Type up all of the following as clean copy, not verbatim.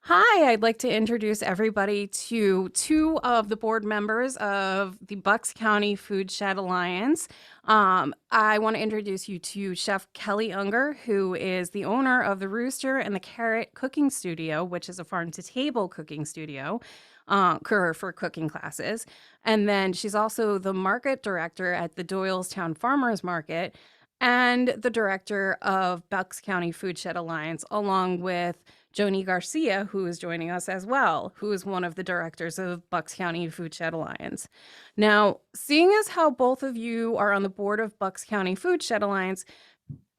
Hi, I'd like to introduce everybody to two of the board members of the Bucks County Foodshed Alliance. I want to introduce you to Chef Kelly Unger, who is the owner of the Rooster and the Carrot Cooking Studio, which is a farm-to-table cooking studio for cooking classes. And then she's also the market director at the Doylestown Farmers Market and the director of Bucks County Foodshed Alliance, along with Joni Garcia, who is joining us as well, who is one of the directors of Bucks County Foodshed Alliance. Now, seeing as how both of you are on the board of Bucks County Foodshed Alliance,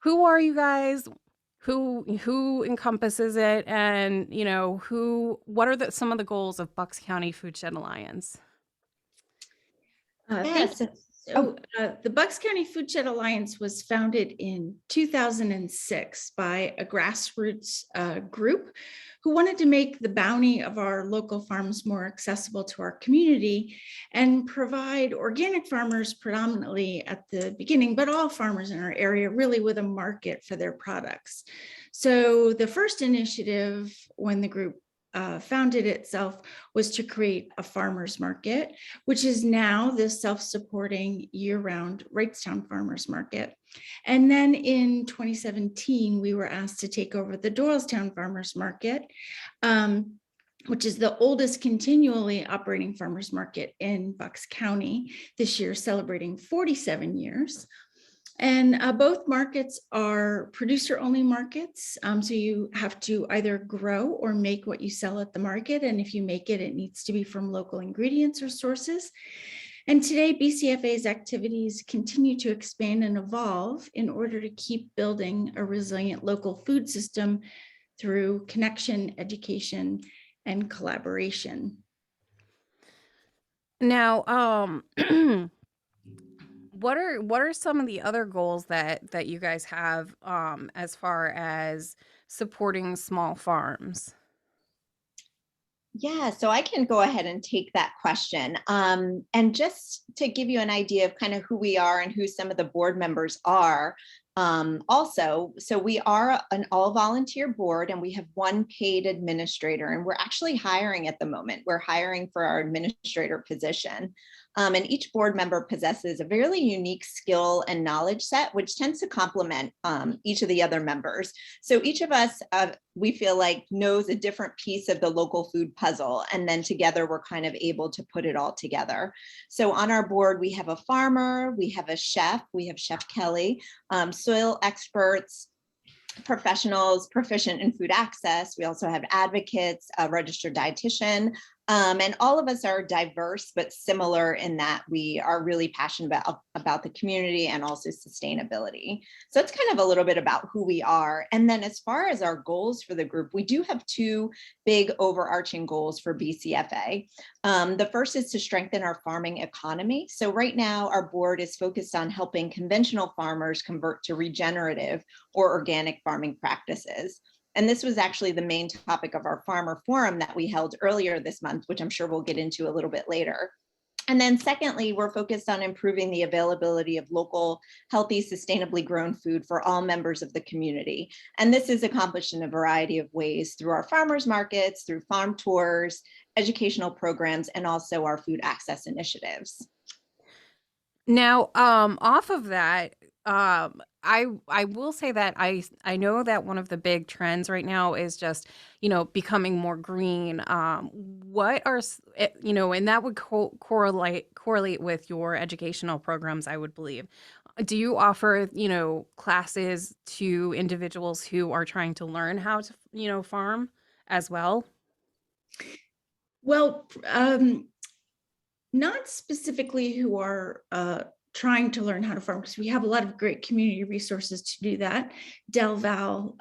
who are you guys? Who encompasses it, and what are some of the goals of Bucks County Foodshed Alliance? Thank Yes. you. The Bucks County Foodshed Alliance was founded in 2006 by a grassroots group who wanted to make the bounty of our local farms more accessible to our community and provide organic farmers predominantly at the beginning, but all farmers in our area really with a market for their products. So the first initiative when the group founded itself was to create a farmers market, which is now the self-supporting year-round Wrightstown Farmers Market. And then in 2017, we were asked to take over the Doylestown Farmers Market, which is the oldest continually operating farmers market in Bucks County, this year celebrating 47 years. And both markets are producer-only markets. So you have to either grow or make what you sell at the market. And if you make it, it needs to be from local ingredients or sources. And today, Bcfa's activities continue to expand and evolve in order to keep building a resilient local food system through connection, education, and collaboration. Now, what are some of the other goals that you guys have as far as supporting small farms? Yeah, so I can go ahead and take that question. And just to give you an idea of kind of who we are and who some of the board members are, so we are an all volunteer board and we have one paid administrator, and we're actually hiring at the moment. We're hiring for our administrator position. And each board member possesses a very unique skill and knowledge set, which tends to complement each of the other members. So each of us, we feel like, knows a different piece of the local food puzzle, and then together we're kind of able to put it all together. So on our board, we have a farmer, we have a chef, we have Chef Kelly, soil experts, professionals proficient in food access. We also have advocates, a registered dietitian, and all of us are diverse but similar in that we are really passionate about the community and also sustainability. So it's kind of a little bit about who we are. And then as far as our goals for the group, we do have two big overarching goals for Bcfa. The first is to strengthen our farming economy. So right now our board is focused on helping conventional farmers convert to regenerative or organic farming practices. And this was actually the main topic of our farmer forum that we held earlier this month, which I'm sure we'll get into a little bit later. And then secondly, we're focused on improving the availability of local, healthy, sustainably grown food for all members of the community. And this is accomplished in a variety of ways through our farmers markets, through farm tours, educational programs, and also our food access initiatives. Now, off of that, I will say that I know that one of the big trends right now is just, becoming more green. What are, and that would correlate with your educational programs, I would believe. Do you offer, classes to individuals who are trying to learn how to, farm as well? Well, not specifically who are trying to learn how to farm, because we have a lot of great community resources to do that. Del Val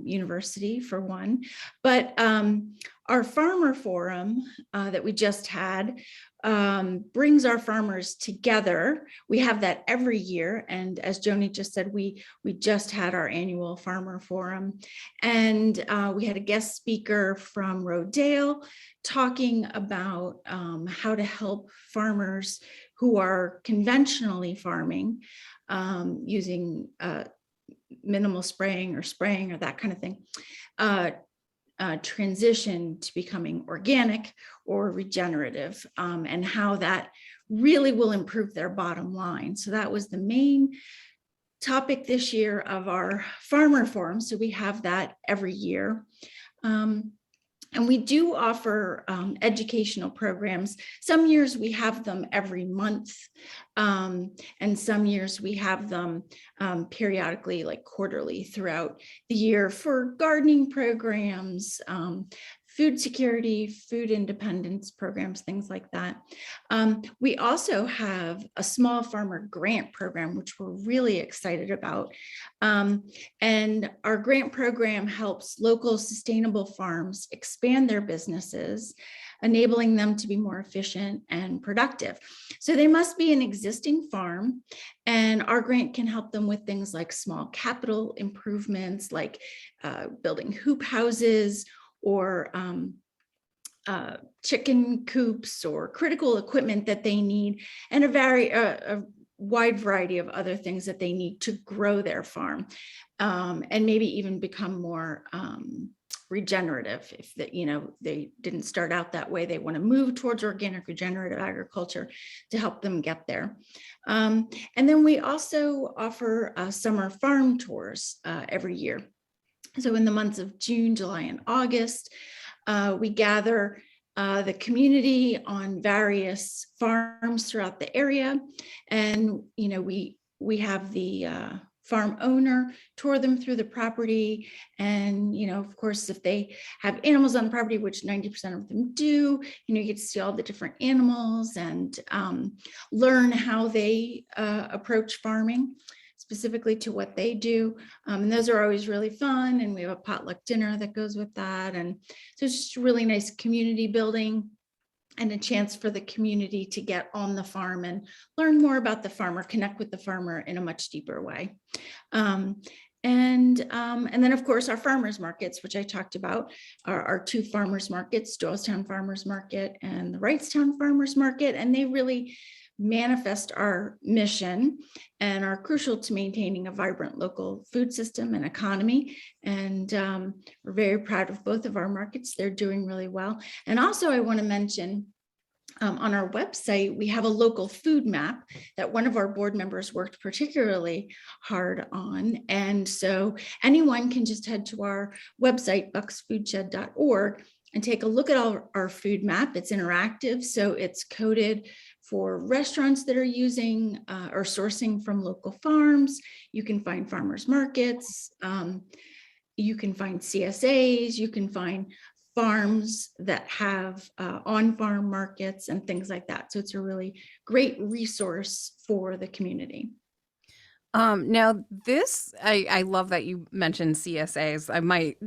University for one, but our farmer forum that we just had brings our farmers together. We have that every year, and as Joni just said, we just had our annual farmer forum, and we had a guest speaker from Rodale talking about how to help farmers who are conventionally farming using minimal spraying or that kind of thing, transition to becoming organic or regenerative, and how that really will improve their bottom line. So that was the main topic this year of our farmer forum. So we have that every year. And we do offer educational programs. Some years we have them every month, and some years we have them periodically, like quarterly throughout the year, for gardening programs, food security, food independence programs, things like that. We also have a small farmer grant program, which we're really excited about. And our grant program helps local sustainable farms expand their businesses, enabling them to be more efficient and productive. So they must be an existing farm, and our grant can help them with things like small capital improvements, like building hoop houses, or chicken coops, or critical equipment that they need, and a wide variety of other things that they need to grow their farm, and maybe even become more regenerative. If they didn't start out that way, they want to move towards organic regenerative agriculture to help them get there. And then we also offer summer farm tours every year. So in the months of June, July, and August, we gather the community on various farms throughout the area. And, we have the farm owner tour them through the property. And, of course, if they have animals on the property, which 90% of them do, you get to see all the different animals and learn how they approach farming, specifically to what they do. And those are always really fun. And we have a potluck dinner that goes with that. And so it's just really nice community building, and a chance for the community to get on the farm and learn more about the farmer, connect with the farmer in a much deeper way. And then, of course, our farmers markets, which I talked about, are our two farmers markets, Doylestown Farmers Market and the Wrightstown Farmers Market. And they really manifest our mission and are crucial to maintaining a vibrant local food system and economy. And we're very proud of both of our markets. They're doing really well. And also, I want to mention, on our website, we have a local food map that one of our board members worked particularly hard on. And so anyone can just head to our website, bucksfoodshed.org, and take a look at our food map. It's interactive, so it's coded for restaurants that are using or sourcing from local farms. You can find farmers markets, you can find CSAs, you can find farms that have on-farm markets and things like that. So it's a really great resource for the community. Now this, I love that you mentioned CSAs. I might,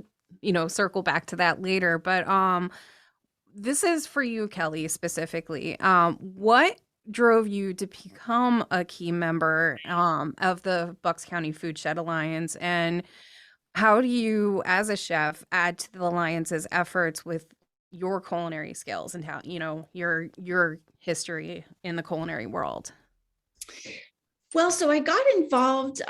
circle back to that later, but this is for you, Kelly, specifically. What drove you to become a key member of the Bucks County Foodshed Alliance, and how do you, as a chef, add to the Alliance's efforts with your culinary skills and how, your history in the culinary world? Well, so I got involved.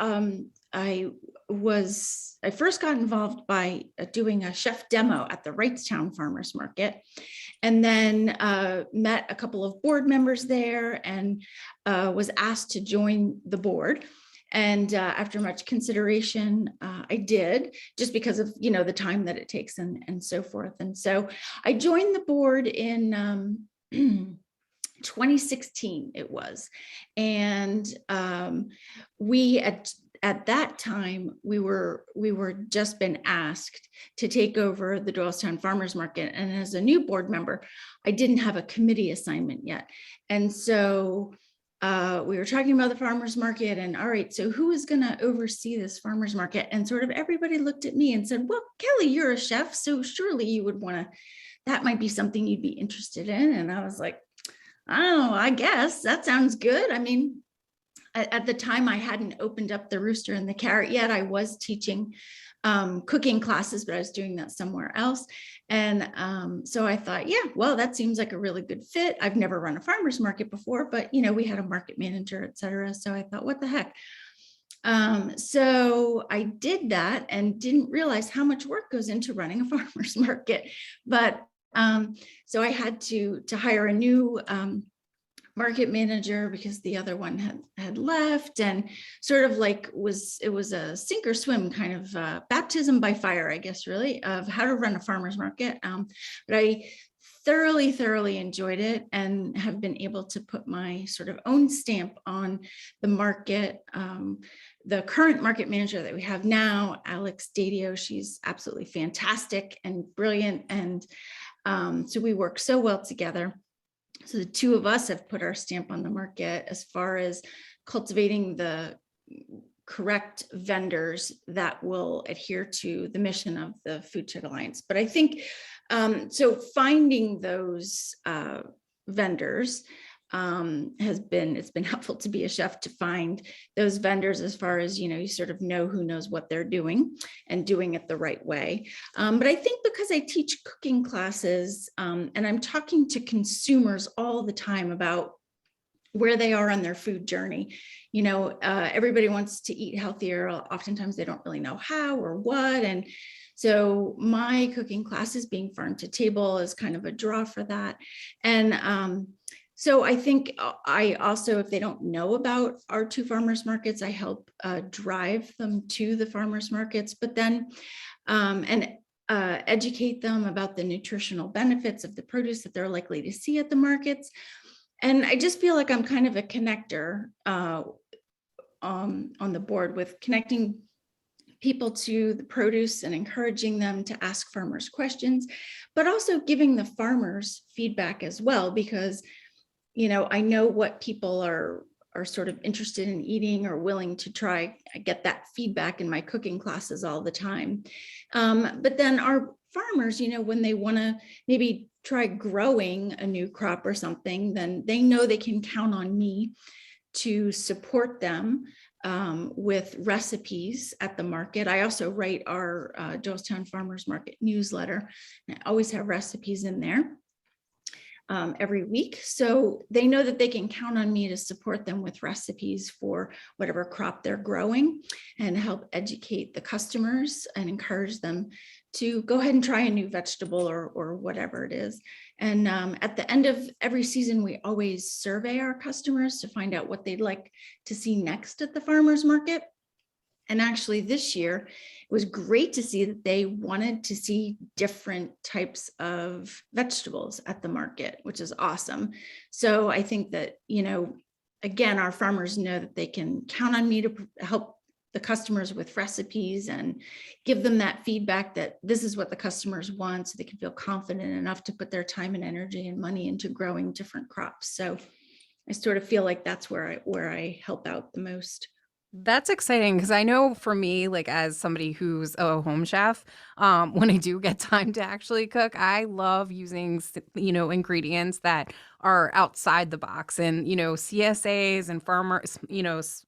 I first got involved by doing a chef demo at the Wrightstown Farmers Market, and then met a couple of board members there, and was asked to join the board. And after much consideration, I did, just because of the time that it takes and so forth. And so I joined the board in 2016 it was, and we at that time we were just been asked to take over the Doylestown Farmers Market, and as a new board member, I didn't have a committee assignment yet, and so we were talking about the farmers market, and all right, so who is going to oversee this farmers market? And sort of everybody looked at me and said, well, Kelly, you're a chef, so surely you would want to, that might be something you'd be interested in. And I was like, oh, I guess that sounds good. I mean, at the time I hadn't opened up the Rooster and the Carrot yet. I was teaching cooking classes, but I was doing that somewhere else. And so I thought, yeah, well, that seems like a really good fit. I've never run a farmer's market before, but we had a market manager, et cetera. So I thought, what the heck? So I did that and didn't realize how much work goes into running a farmer's market. But so I had to hire a new market manager because the other one had left, and sort of like it was a sink or swim kind of baptism by fire, I guess, really, of how to run a farmer's market. But I thoroughly enjoyed it and have been able to put my sort of own stamp on the market. The current market manager that we have now, Alex Dadio, she's absolutely fantastic and brilliant. And so we work so well together. So the two of us have put our stamp on the market as far as cultivating the correct vendors that will adhere to the mission of the Foodshed Alliance. But I think, so finding those vendors it's been helpful to be a chef to find those vendors as far as, you sort of know who knows what they're doing and doing it the right way. But I think because I teach cooking classes and I'm talking to consumers all the time about where they are on their food journey. Everybody wants to eat healthier. Oftentimes they don't really know how or what. And so my cooking classes, being farm to table, is kind of a draw for that. And so I think I also, if they don't know about our two farmers markets, I help drive them to the farmers markets, but then educate them about the nutritional benefits of the produce that they're likely to see at the markets. And I just feel like I'm kind of a connector on the board with connecting people to the produce and encouraging them to ask farmers questions, but also giving the farmers feedback as well, because I know what people are sort of interested in eating or willing to try. I get that feedback in my cooking classes all the time. But then our farmers, when they want to maybe try growing a new crop or something, then they know they can count on me to support them with recipes at the market. I also write our Doylestown Farmers Market newsletter, and I always have recipes in there every week. So they know that they can count on me to support them with recipes for whatever crop they're growing and help educate the customers and encourage them to go ahead and try a new vegetable or whatever it is. And at the end of every season, we always survey our customers to find out what they'd like to see next at the farmers market. And actually this year, it was great to see that they wanted to see different types of vegetables at the market, which is awesome. So I think that, again, our farmers know that they can count on me to help the customers with recipes and give them that feedback that this is what the customers want, so they can feel confident enough to put their time and energy and money into growing different crops. So I sort of feel like that's where I help out the most. That's exciting because I know for me, like as somebody who's a home chef, when I do get time to actually cook, I love using, ingredients that are outside the box and, CSAs and farmers,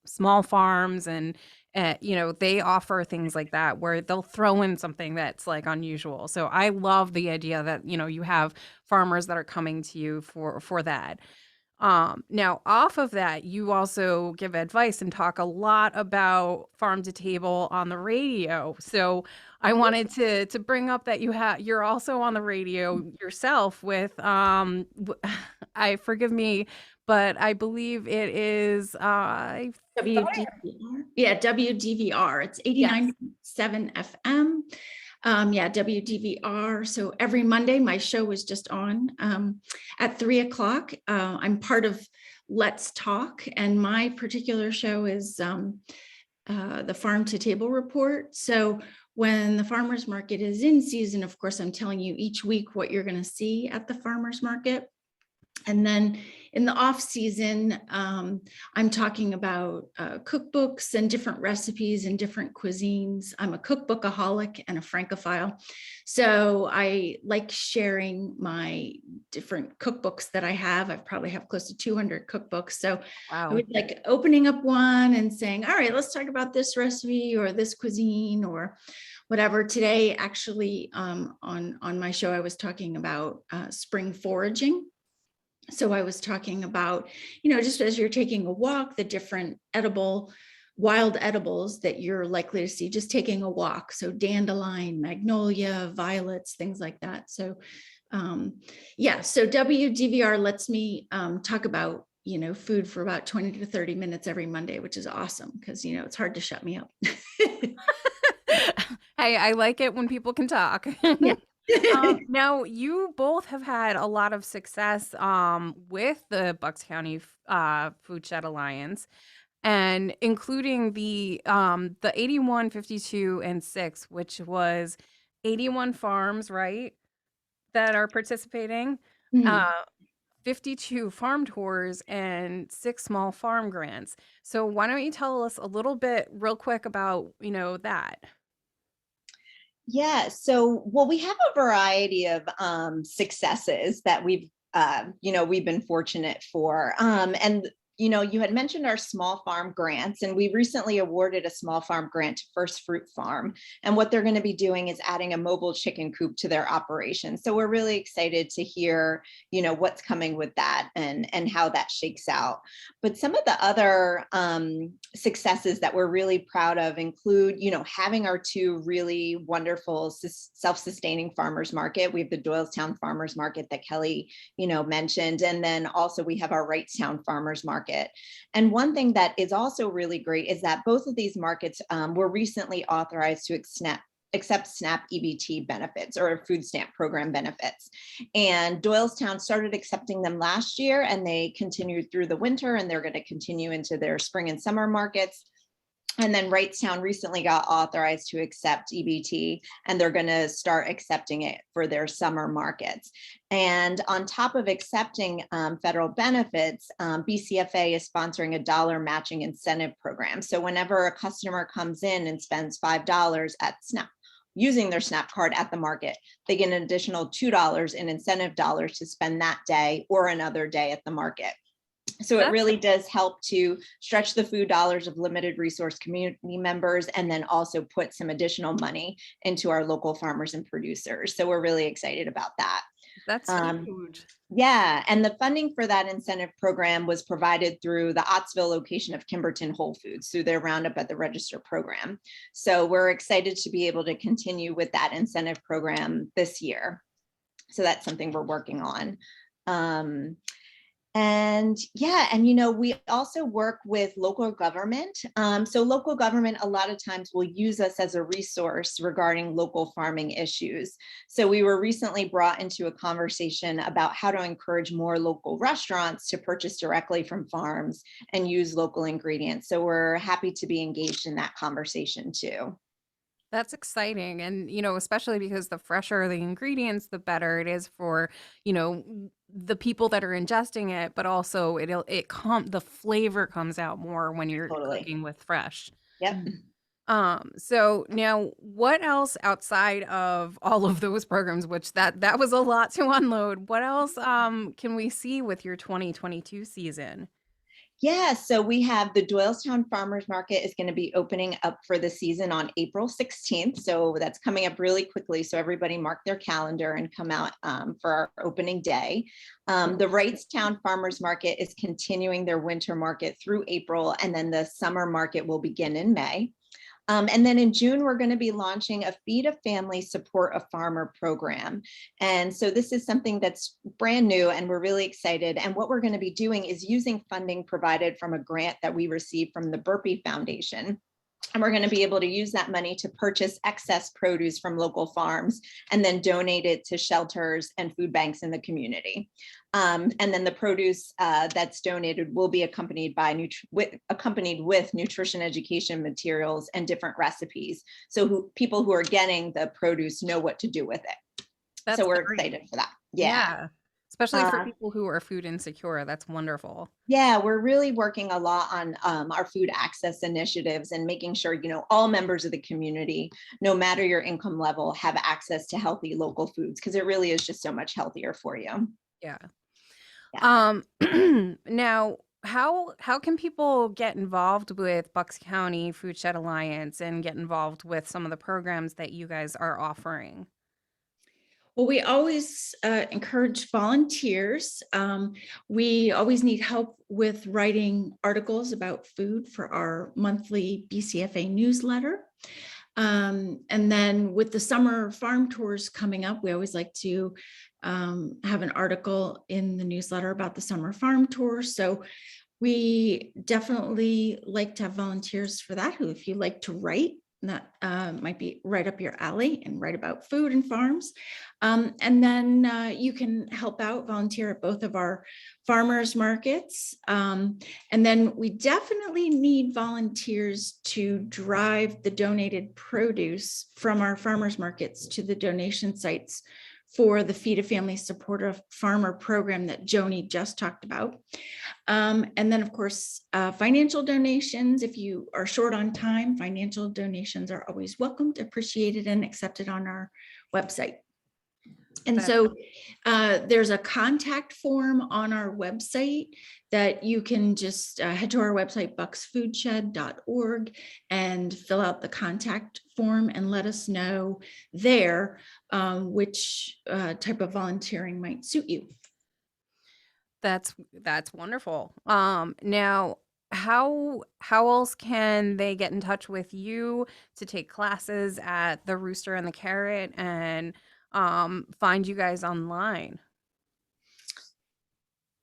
small farms and, they offer things like that where they'll throw in something that's like unusual. So I love the idea that, you have farmers that are coming to you for that. Now off of that, you also give advice and talk a lot about farm to table on the radio. So I wanted to bring up that you're also on the radio yourself with I forgive me, but I believe it is WDVR. Yeah, WDVR. It's 89.7 FM. WDVR. So every Monday, my show was just on at 3:00. I'm part of Let's Talk, and my particular show is the Farm to Table Report. So when the farmers market is in season, of course, I'm telling you each week what you're going to see at the farmers market. And then in the off season, I'm talking about cookbooks and different recipes and different cuisines. I'm a cookbookaholic and a francophile. So I like sharing my different cookbooks that I have. I probably have close to 200 cookbooks. So wow. I was like opening up one and saying, all right, let's talk about this recipe or this cuisine or whatever. Today, actually, on my show, I was talking about spring foraging. So I was talking about, just as you're taking a walk, the different edible wild edibles that you're likely to see just taking a walk. So dandelion, magnolia, violets, things like that. So yeah, so WDVR lets me talk about, food for about 20 to 30 minutes every Monday, which is awesome because, it's hard to shut me up. Hey, I like it when people can talk. Yeah. Now, you both have had a lot of success with the Bucks County Foodshed Alliance, and including the 81, 52, and 6, which was 81 farms, right, that are participating, Mhm. uh, 52 farm tours, and 6 small farm grants. So why don't you tell us a little bit real quick about, that? Yeah, so well, we have a variety of successes that we've been fortunate for. And you had mentioned our small farm grants, and we recently awarded a small farm grant to First Fruit Farm. And what they're going to be doing is adding a mobile chicken coop to their operation. So we're really excited to hear, what's coming with that and how that shakes out. But some of the other successes that we're really proud of include, having our two really wonderful self-sustaining farmers market. We have the Doylestown Farmers Market that Kelly, mentioned, and then also we have our Wrightstown Farmers Market. And one thing that is also really great is that both of these markets were recently authorized to accept SNAP EBT benefits or food stamp program benefits. And Doylestown started accepting them last year, and they continued through the winter, and they're going to continue into their spring and summer markets. And then Wrightstown recently got authorized to accept EBT, and they're going to start accepting it for their summer markets. And on top of accepting federal benefits, Bcfa is sponsoring a dollar matching incentive program. So whenever a customer comes in and spends $5 at SNAP, using their SNAP card at the market, they get an additional $2 in incentive dollars to spend that day or another day at the market. So it really does help to stretch the food dollars of limited resource community members, and then also put some additional money into our local farmers and producers. So we're really excited about that. That's huge. Yeah, and the funding for that incentive program was provided through the Ottsville location of Kimberton Whole Foods through their Roundup at the Register program. So we're excited to be able to continue with that incentive program this year. So that's something we're working on. And yeah, and we also work with local government. So local government a lot of times will use us as a resource regarding local farming issues. So we were recently brought into a conversation about how to encourage more local restaurants to purchase directly from farms and use local ingredients. So we're happy to be engaged in that conversation too. That's exciting. And, especially because the fresher the ingredients, the better it is for, the people that are ingesting it, but also the flavor comes out more when you're Totally. cooking with fresh. Yep. So now what else outside of all of those programs, which that was a lot to unload, what else can we see with your 2022 season? Yeah, so we have the Doylestown Farmers Market is going to be opening up for the season on April 16th. So that's coming up really quickly. So everybody mark their calendar and come out for our opening day. The Wrightstown Farmers Market is continuing their winter market through April, and then the summer market will begin in May. And then in June, we're going to be launching a Feed a Family Support a Farmer program. And so this is something that's brand new, and we're really excited. And what we're going to be doing is using funding provided from a grant that we received from the Burpee Foundation. And we're going to be able to use that money to purchase excess produce from local farms and then donate it to shelters and food banks in the community. And then the produce that's donated will be accompanied with nutrition education materials and different recipes. So people who are getting the produce know what to do with it. That's So we're great. excited for that. Yeah. Especially for people who are food insecure. That's wonderful. Yeah, we're really working a lot on our food access initiatives and making sure, all members of the community, no matter your income level, have access to healthy local foods, because it really is just so much healthier for you. Yeah. Yeah. Now, how can people get involved with Bucks County Foodshed Alliance and get involved with some of the programs that you guys are offering? Well, we always encourage volunteers. We always need help with writing articles about food for our monthly Bcfa newsletter. And then with the summer farm tours coming up, we always like to have an article in the newsletter about the summer farm tour. So we definitely like to have volunteers for that, who, if you like to write, that might be right up your alley, and write about food and farms. And then you can help out, volunteer at both of our farmers markets. And then we definitely need volunteers to drive the donated produce from our farmers markets to the donation sites for the Feed a Family Supportive Farmer program that Joni just talked about. And then, of course, financial donations. If you are short on time, financial donations are always welcomed, appreciated, and accepted on our website. And so there's a contact form on our website that you can just head to our website, bucksfoodshed.org, and fill out the contact form and let us know there which type of volunteering might suit you. That's wonderful. Now, how else can they get in touch with you to take classes at the Rooster and the Carrot, and find you guys online?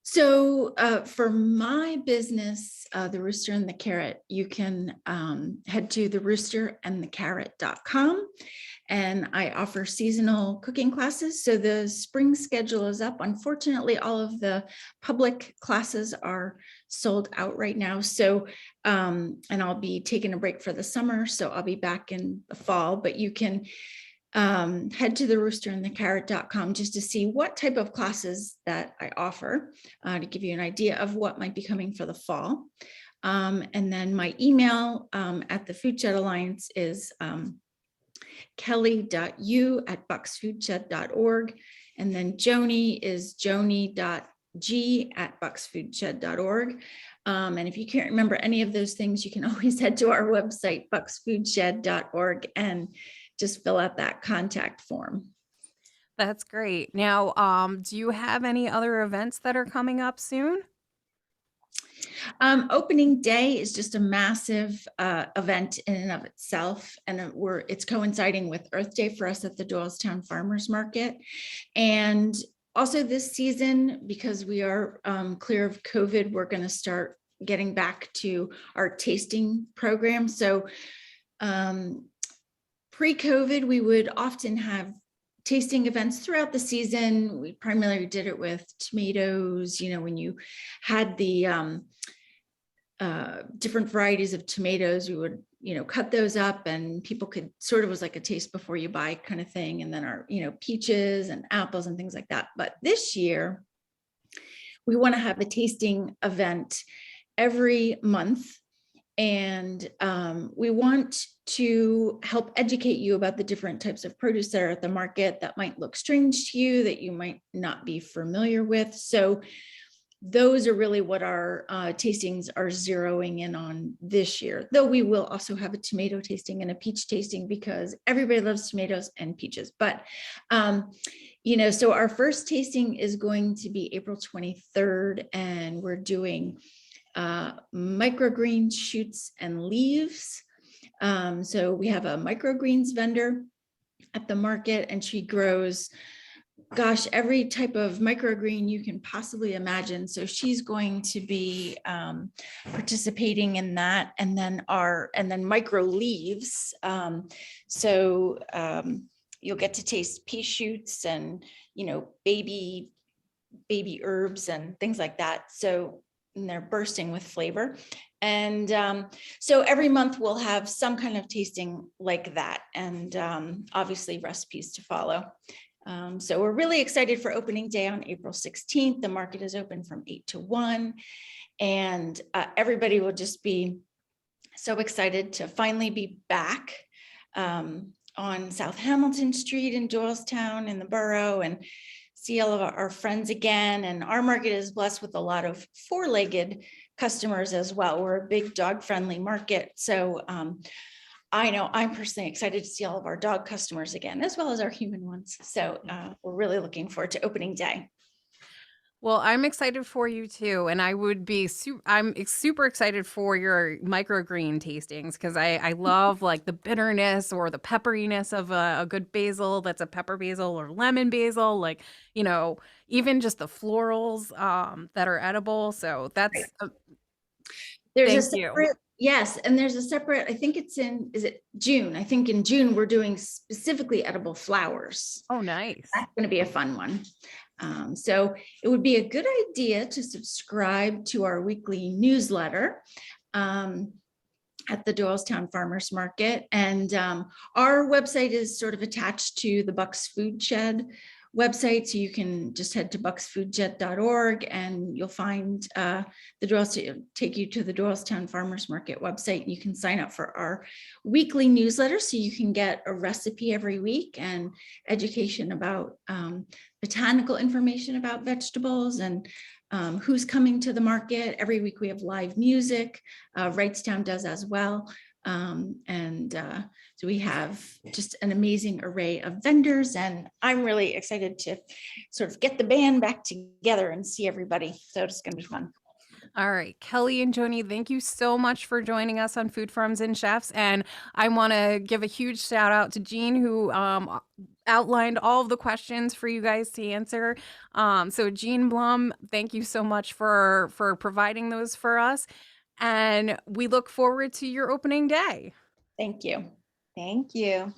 So for my business, the Rooster and the Carrot, you can head to theroosterandthecarrot.com, and I offer seasonal cooking classes. So the spring schedule is up. Unfortunately, all of the public classes are sold out right now. So, and I'll be taking a break for the summer, so I'll be back in the fall, but you can head to theroosterandthecarrot.com just to see what type of classes that I offer, to give you an idea of what might be coming for the fall. And then my email at the Foodshed Alliance is kelly.u@bucksfoodshed.org. And then Joni is joni.g@bucksfoodshed.org. And if you can't remember any of those things, you can always head to our website, bucksfoodshed.org, and just fill out that contact form. That's great. Now, do you have any other events that are coming up soon? Opening day is just a massive event in and of itself, and it's coinciding with Earth Day for us at the Doylestown Farmers Market. And also this season, because we are clear of COVID, we're going to start getting back to our tasting program. So pre-COVID, we would often have tasting events throughout the season. We primarily did it with tomatoes, when you had the different varieties of tomatoes, we would, cut those up, and people could sort of, was like a taste before you buy kind of thing. And then our, peaches and apples and things like that. But this year, we want to have a tasting event every month. And we want to help educate you about the different types of produce that are at the market that might look strange to you, that you might not be familiar with. So those are really what our tastings are zeroing in on this year, though we will also have a tomato tasting and a peach tasting, because everybody loves tomatoes and peaches. But so our first tasting is going to be April 23rd, and we're doing microgreen shoots and leaves. So we have a microgreens vendor at the market, and she grows, every type of microgreen you can possibly imagine. So she's going to be participating in that, and then micro leaves. So you'll get to taste pea shoots and baby herbs and things like that. So, and they're bursting with flavor. And so every month we'll have some kind of tasting like that, and obviously recipes to follow. So we're really excited for opening day on April 16th. The market is open from 8 to 1, and everybody will just be so excited to finally be back on South Hamilton Street in Doylestown in the borough, and see all of our friends again. And our market is blessed with a lot of four-legged customers as well. We're a big dog-friendly market. So I know I'm personally excited to see all of our dog customers again, as well as our human ones. So we're really looking forward to opening day. Well, I'm excited for you too, and I would be super excited for your microgreen tastings because I love like the bitterness or the pepperiness of a good basil that's a pepper basil or lemon basil, like even just the florals that are edible. So Right. that's There's a thank you. separate, yes, and there's a separate, I think it's in, is it June? I think in June, we're doing specifically edible flowers. Oh, nice. That's going to be a fun one. So it would be a good idea to subscribe to our weekly newsletter at the Doylestown Farmers Market. And our website is sort of attached to the Bucks Foodshed website. So you can just head to bucksfoodshed.org and you'll find take you to the Doylestown Farmers Market website. You can sign up for our weekly newsletter so you can get a recipe every week and education about botanical information about vegetables and who's coming to the market. Every week we have live music. Wrightstown does as well. So we have just an amazing array of vendors, and I'm really excited to sort of get the band back together and see everybody. So it's going to be fun. All right, Kelly and Joni, thank you so much for joining us on Food Farms and Chefs. And I want to give a huge shout out to Gene, who outlined all of the questions for you guys to answer. So Gene Blum, thank you so much for providing those for us. And we look forward to your opening day. Thank you. Thank you.